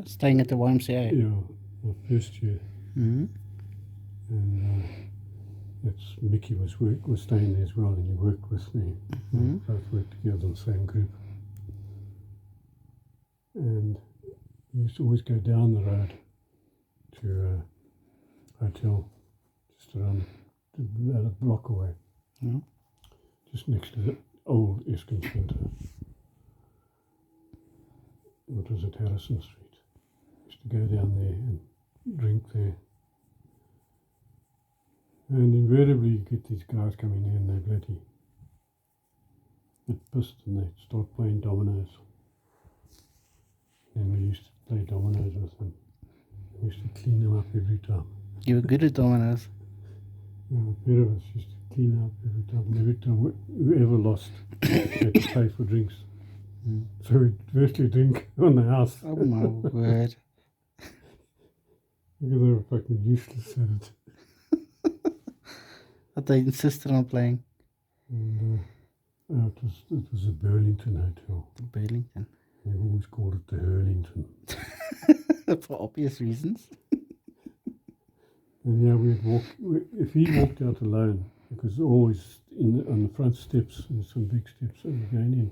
Staying at the YMCA. Yeah, my first year. Mm-hmm. And that's Mickey was staying there as well, and he worked with me. Mm-hmm. We both worked together in the same group. And we used to always go down the road to a hotel just around about a block away, just next to the old Eskom Centre. What was it, Harrison Street? Used to go down there and drink there. And invariably you get these guys coming in, they bloody get pissed and they start playing dominoes. And we used to play dominoes with them. We used to clean them up every time. You were good at dominoes. Yeah, a pair of us used to clean up every time. And every time whoever lost had to pay for drinks. Mm. So we'd firstly drink on the house. Oh my word. Because they were fucking useless at it. But they insisted on playing. And it was a Burlington hotel. Burlington. We always called it the Hurlington. For obvious reasons. And yeah, if he walked out alone, because always on the front steps, there's some big steps that we're going in.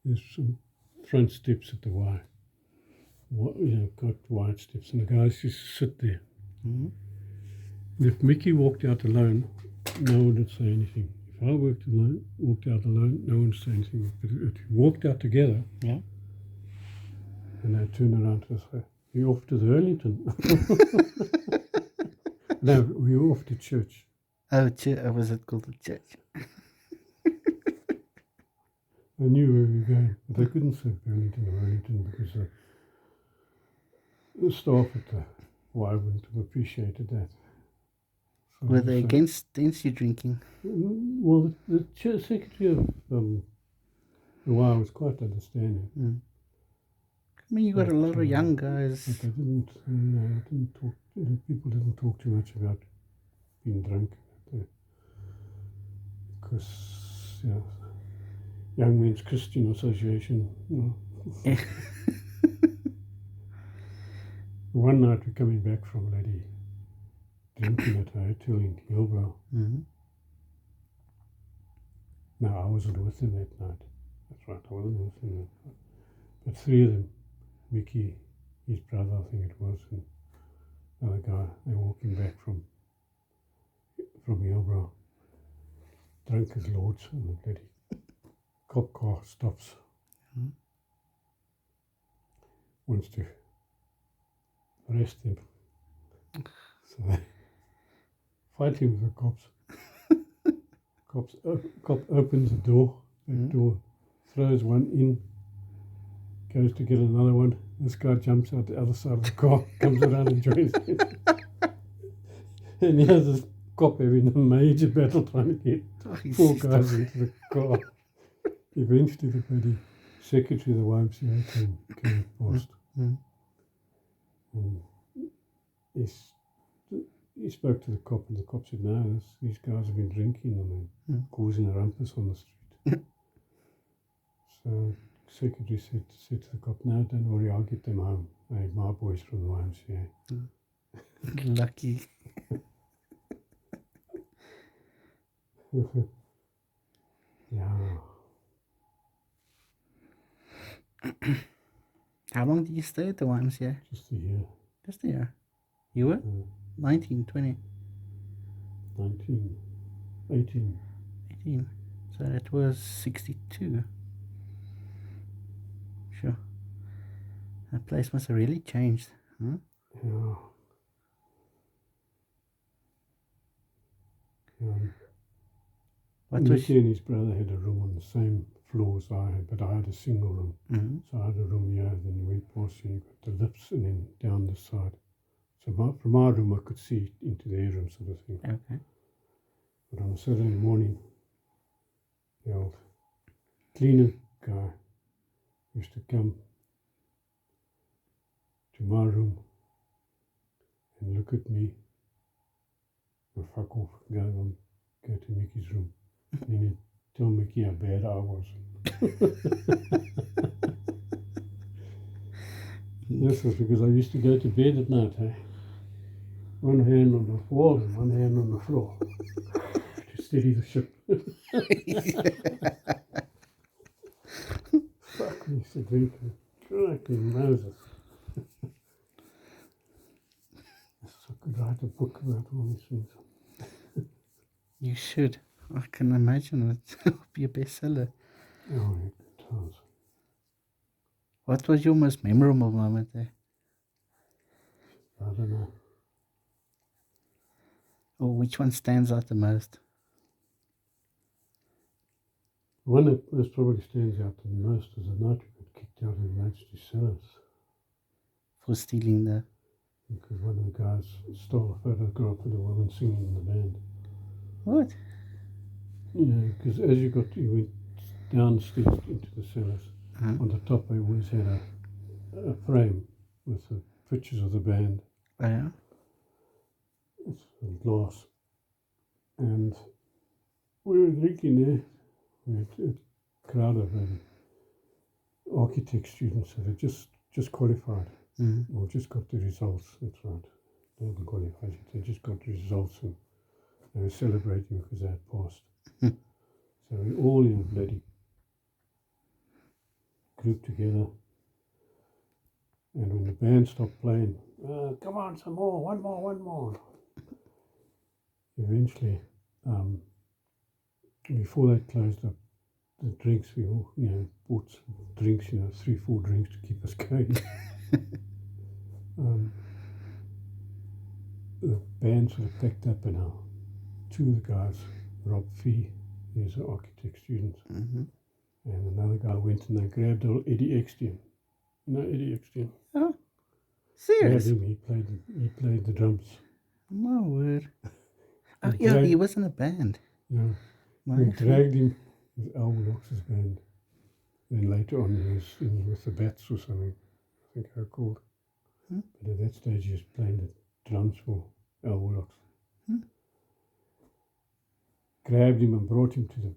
There's some front steps at the Y. Got wide steps, and the guys just sit there. Mm-hmm. If Mickey walked out alone, no one would say anything. If I walked out alone, no one would say anything. But if we walked out together, yeah, and they'd turn around to us, say, "You're off to the Hurlington." No, we were off to church. Oh, was it called a church? I knew where we were going, but they couldn't say Burlington or Wellington because the staff at the Y wouldn't have appreciated that. So Were they against you drinking? Well, the secretary of the Y was quite understanding. Mm. I mean, you got a lot of young guys. But they didn't talk. People didn't talk too much about being drunk because Young Men's Christian Association. One night we're coming back from Lady drinking at a hotel in Hillbrow. Mm-hmm. No, I wasn't with him that night. That's right, I wasn't with him that night. But three of them, Mickey, his brother, I think it was, and another guy, they're walking back from Hillbrow, drunk as lords, and the bloody cop car stops. Mm-hmm. Wants to arrest him. So they fight him with the cops. Cop opens the door, back door, throws one in, goes to get another one. This guy jumps out the other side of the car, comes around and joins him. And here's this cop having a major battle trying to get four guys into the car. Eventually the bloody secretary of the YMCA came past. Mm-hmm. And he spoke to the cop, and the cop said, "No, these guys have been drinking and they're causing a rumpus on the street." So the secretary said to the cop, "No, don't worry, I'll get them home. My boys from the YMCA." Lucky. Yeah. How long did you stay at the YMCA? Just a year. Just a year. You were? 19, 20? 19, 18. 18. So that was 62. Sure. That place must have really changed, huh? Yeah. Mickey and his brother had a room on the same floor as I had, but I had a single room. Mm-hmm. So I had a room here, then you went past here, you got the lifts, and then down the side. So from my room, I could see into their room, sort of thing. Okay. But on a Saturday morning, the old cleaner guy used to come to my room and look at me and fuck off, go to Mickey's room. And then he'd tell Mickey how bad I was. Yes, that's because I used to go to bed at night, hey? One hand on the wall and one hand on the floor to steady the ship. Fuck, I used to drink. Cracking Moses. I could write a book about all these things. You should. I can imagine it would be a bestseller. Oh, yeah, good times. What was your most memorable moment there? I don't know. Or which one stands out the most? One that most probably stands out the most is the night we got kicked out of the Majesty's Cellars For stealing the... because one of the guys stole a photograph of the woman singing in the band. What? Yeah, because as you went downstairs into the cellars, on the top they always had a frame with the pictures of the band. Oh, yeah? It's glass. And we were drinking there. We had a crowd of architect students that had just qualified or just got the results. That's right. They hadn't qualified yet. They just got the results and they were celebrating because they had passed. So we all in a bloody group together. And when the band stopped playing, come on, some more, one more. Eventually, before they closed up the drinks, we all, bought some drinks, 3-4 drinks to keep us going. The band sort of packed up, and two of the guys, Rob Fee, he's an architect student, and another guy went and they grabbed old Eddie Eksteen. You know Eddie Eksteen? Oh, serious? Grabbed him, he played the drums. My word. Oh, yeah, he was in a band. Yeah. We dragged him with Al Willox's band. Then later on he was with the Bats or something, I think how called. But at that stage he was playing the drums for Al Willox. Grabbed him and brought him to the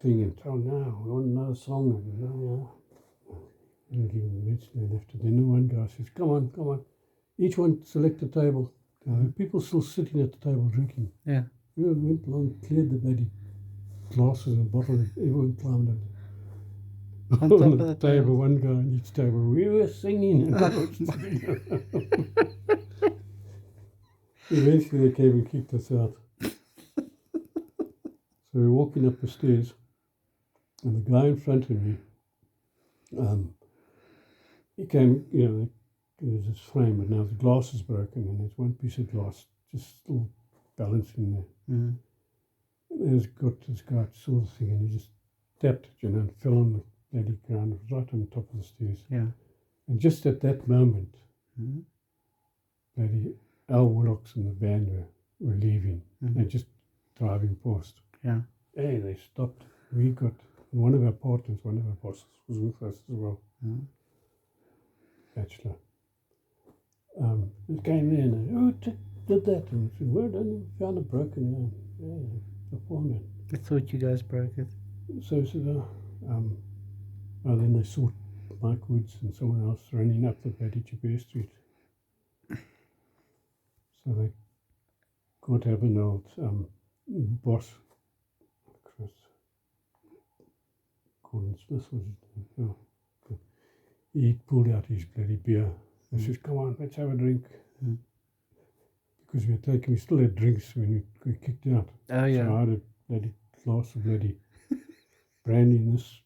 thing and told, no, we want another song. And no. Didn't give him the message then after. Then the one guy says, come on. Each one select a table. People still sitting at the table drinking. Yeah. We went along, cleared the bloody glasses and bottles. Everyone climbed up. On top On of the the table, one guy on each table. We were singing. Eventually they came and kicked us out. So we're walking up the stairs, and the guy in front of me, he came, there was this frame, but now the glass is broken, and there's one piece of glass just still balancing there. And there's got this guy saw the thing, and he just tapped it, and fell on the bloody ground, right on top of the stairs. Yeah. And just at that moment, bloody Al Willox and the band were leaving, and just driving past. Yeah. Hey, they stopped. We got one of our partners, one of our bosses was with us as well. Bachelor. He came in and who did that? And I said, well done, we found it broken. Yeah, I found it. I thought you guys broke it. So I said, then they saw Mike Woods and someone else running up the bloody Jabir Street. So they got Abeneld, boss, Chris Gordon Smith was his name. Oh. He pulled out his bloody beer and says, come on, let's have a drink. Because we still had drinks when we kicked out. Oh, yeah. So I had a bloody glass of bloody brandy in this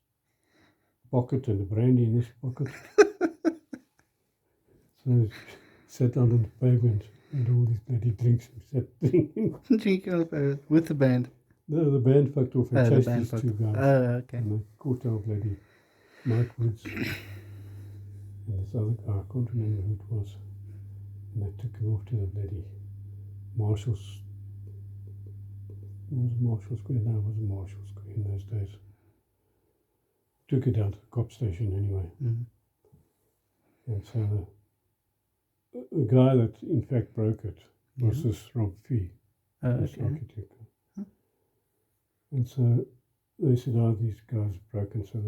pocket and a brandy in this pocket. So I sat down on the pavement and all these bloody drinks and sat drinking. Drinking with the band? No, the band fucked off and chased these two guys. Oh, okay. And they caught our bloody Mike Woods and this other guy, I can't remember who it was. And they took him off to the bloody Marshall's. It was Marshall Square. No, it wasn't Marshall Square in those days. Took it down to the cop station anyway. And so the guy that in fact broke it was this Rob Fee, this architect. And so they said, these guys broken. So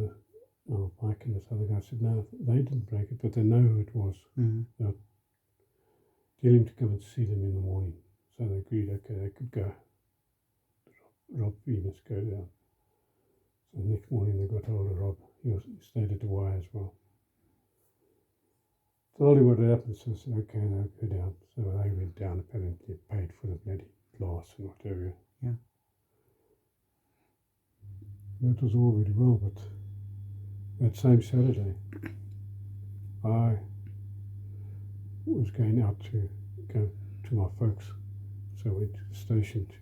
Mike and this other guy said, no, they didn't break it, but they know who it was. They'll tell him to come and see them in the morning. So they agreed, okay, they could go. Rob, we must go down. So the next morning they got hold of Rob. He stayed at the Y as well. Told him what happened, so I said, okay, they'll go down. So they went down, apparently paid for the bloody glass and whatever. Yeah. That was all very well, but that same Saturday, I was going out to go to my folks. So I went to the station to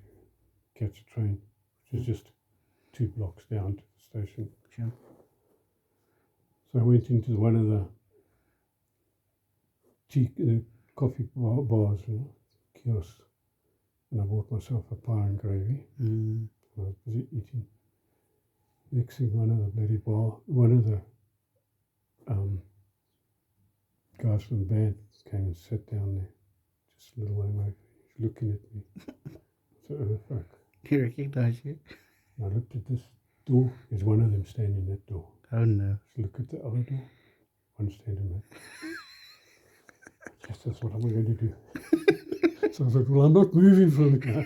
catch a train, which is just 2 blocks down to the station. Sure. So I went into one of the coffee bars, kiosks, and I bought myself a pie and gravy. I was busy eating. Next thing, one of the guys from the band came and sat down there, just a little way away. He's looking at me. I said, oh, fuck. He recognized you? And I looked at this door. There's one of them standing at that door. Oh no. So look at the other door. One standing there. Yes, that's what I'm going to do. So I thought, well, I'm not moving from the car.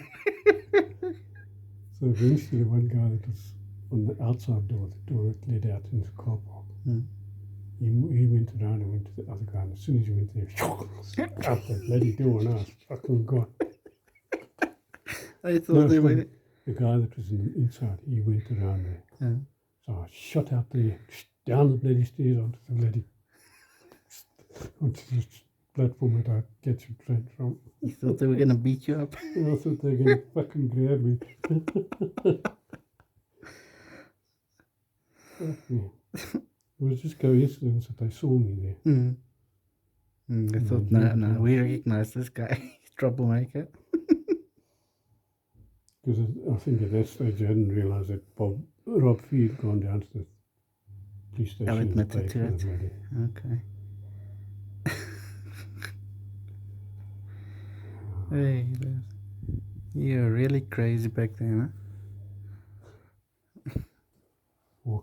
So eventually one guy that was on the outside door, the door that led out into the car park, he went around and went to the other guy, and as soon as he went there, out the bloody door, and I was fucking gone. I thought they were... The guy that was inside, he went around there. So I shot out there, down the bloody stairs onto the platform that I'd get your train from. You thought they were going to beat you up? I thought they were going to fucking grab me. It was just coincidence that they saw me there. I thought, no, we recognize this guy. He's a troublemaker. Because I think at that stage I hadn't realised that Rob Fee had gone down to the police station. I'll admit and to it. Okay. Hey, you were really crazy back then, huh?